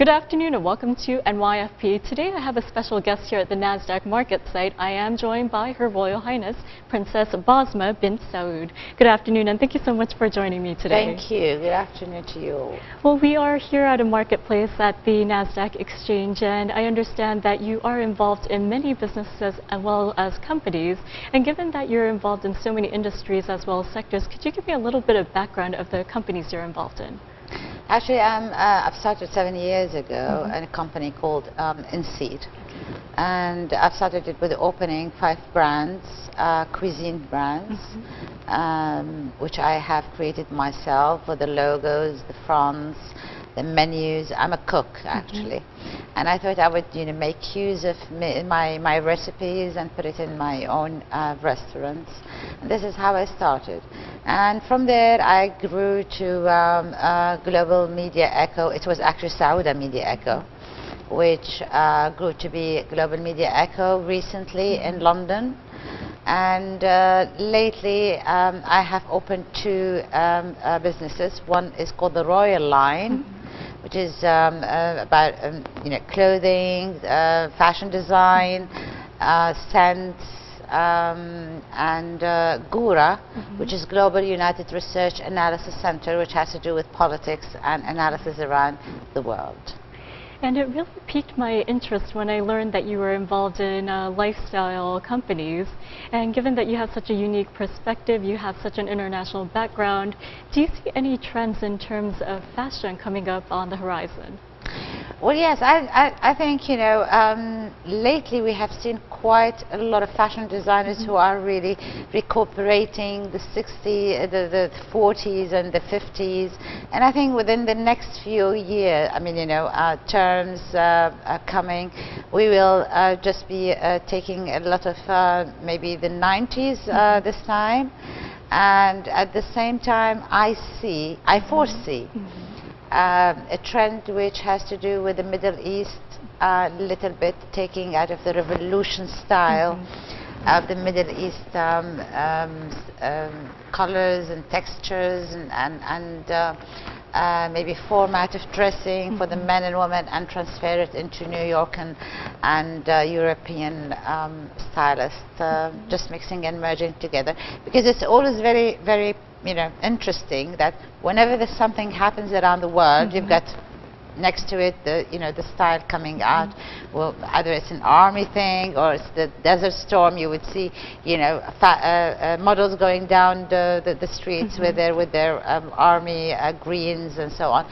Good afternoon and welcome to NYFP. Today I have a special guest here at the NASDAQ market site. I am joined by Her Royal Highness Princess Basmah Bint Saud. Good afternoon and thank you so much for joining me today. Thank you. Good afternoon to you all. Well, we are here at a marketplace at the NASDAQ exchange, and I understand that you are involved in many businesses as well as companies. And given that you're involved in so many industries as well as sectors, could you give me a little bit of background of the companies you're involved in? Actually, I've started 7 years ago in a company called Candid, and I've started it with opening 5 brands, cuisine brands, which I have created myself with the logos, the fronts, the menus. I'm a cook actually, and I thought I would, make use of my recipes and put it in my own restaurants. And this is how I started, and from there I grew to Global Media Echo. It was actually Saud Media Echo, which grew to be Global Media Echo recently in London. And lately I have opened 2 businesses. One is called the Royal Line, which is about clothing, fashion design, scents, and GURA, which is Global United Research Analysis Center, which has to do with politics and analysis around the world. And it really piqued my interest when I learned that you were involved in lifestyle companies. And given that you have such a unique perspective, you have such an international background, do you see any trends in terms of fashion coming up on the horizon? Well, yes, I think, lately we have seen quite a lot of fashion designers who are really recuperating the 60s, the 40s and the 50s. And I think within the next few years, terms coming, we will just be taking a lot of maybe the 90s this time. And at the same time, I foresee a trend which has to do with the Middle East, a little bit taking out of the revolution style of the Middle East colors and textures and maybe format of dressing for the men and women, and transfer it into New York and European stylists, just mixing and merging together, because it's always very, very interesting that whenever there's something happens around the world, you've got next to it the style coming out. Well, either it's an army thing or it's the Desert Storm. You would see models going down the streets with their army greens and so on.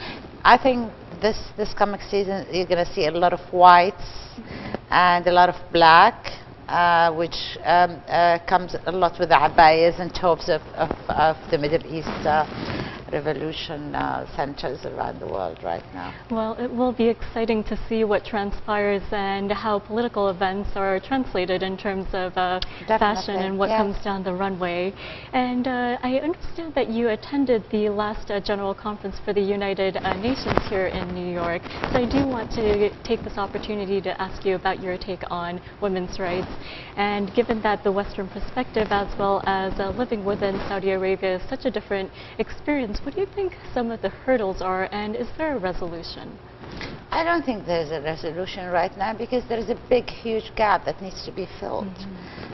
I think this coming season you're going to see a lot of whites and a lot of black, which comes a lot with the abayas and tops of the Middle East revolution centers around the world right now. Well, it will be exciting to see what transpires and how political events are translated in terms of fashion and what comes down the runway. And I understand that you attended the last General Conference for the United Nations here in New York. So I do want to take this opportunity to ask you about your take on women's rights. And given that the Western perspective as well as living within Saudi Arabia is such a different experience, what do you think some of the hurdles are, and is there a resolution? I don't think there's a resolution right now, because there is a big, huge gap that needs to be filled.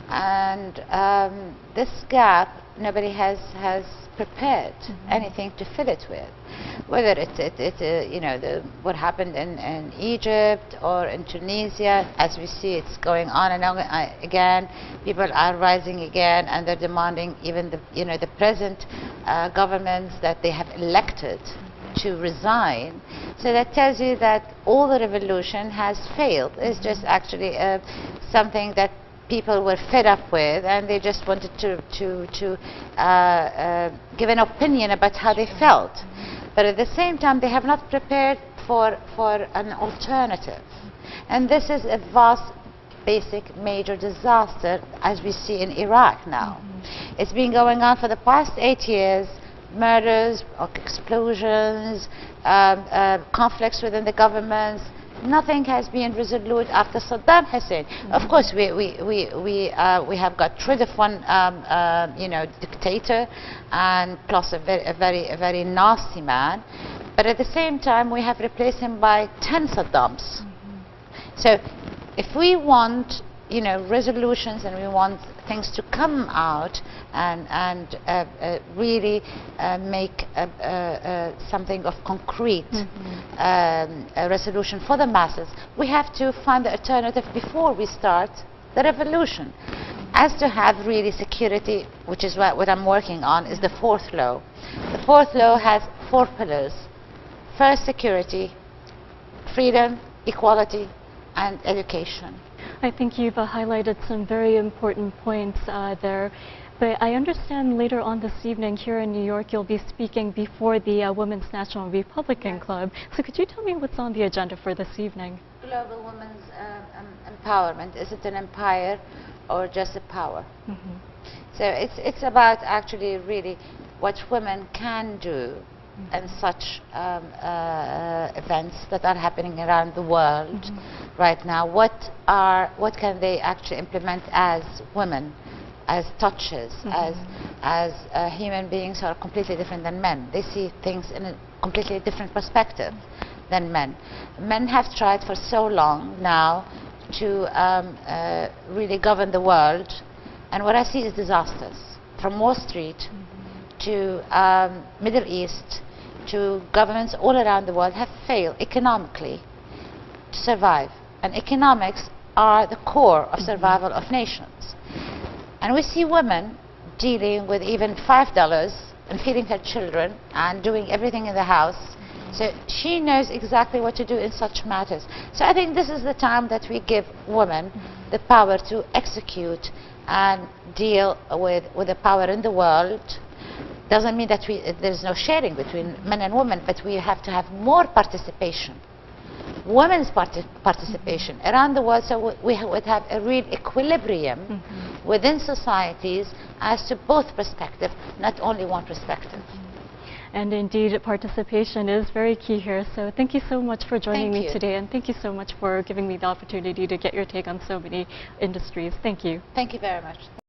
And this gap, nobody has prepared anything to fill it with. Whether it's what happened in Egypt or in Tunisia, as we see it's going on and on again. People are rising again, and they're demanding even the present governments that they have elected to resign. So that tells you that all the revolution has failed. It's just actually something that people were fed up with, and they just wanted to give an opinion about how they felt. But at the same time, they have not prepared for an alternative. And this is a vast, basic, major disaster, as we see in Iraq now. It's been going on for the past 8 years. Murders, explosions, conflicts within the governments. Nothing has been resolute after Saddam Hussein. Of course, we have got rid of one, dictator, and plus a very nasty man. But at the same time, we have replaced him by 10 Saddams. So if we want, you know, resolutions, and we want things to come out and really make something of concrete a resolution for the masses, we have to find the alternative before we start the revolution. As to have really security, which is what I'm working on, is the fourth law. The fourth law has 4 pillars. First, security, freedom, equality, and education. I think you've highlighted some very important points there. But I understand later on this evening here in New York, you'll be speaking before the Women's National Republican Club. So could you tell me what's on the agenda for this evening? Global women's empowerment. Is it an empire or just a power? So it's about actually really what women can do and such events that are happening around the world right now. What can they actually implement as women, as touches, as human beings who are completely different than men? They see things in a completely different perspective than men. Men have tried for so long now to really govern the world, and what I see is disasters. From Wall Street to Middle East, to governments all around the world have failed economically to survive. And economics are the core of survival of nations. And we see women dealing with even $5 and feeding her children and doing everything in the house. So she knows exactly what to do in such matters. So I think this is the time that we give women the power to execute and deal with the power in the world. Doesn't mean that there's no sharing between men and women, but we have to have more participation, women's participation around the world, so we would have a real equilibrium within societies as to both perspectives, not only one perspective. And indeed, participation is very key here. So thank you so much for joining me today, and thank you so much for giving me the opportunity to get your take on so many industries. Thank you. Thank you very much.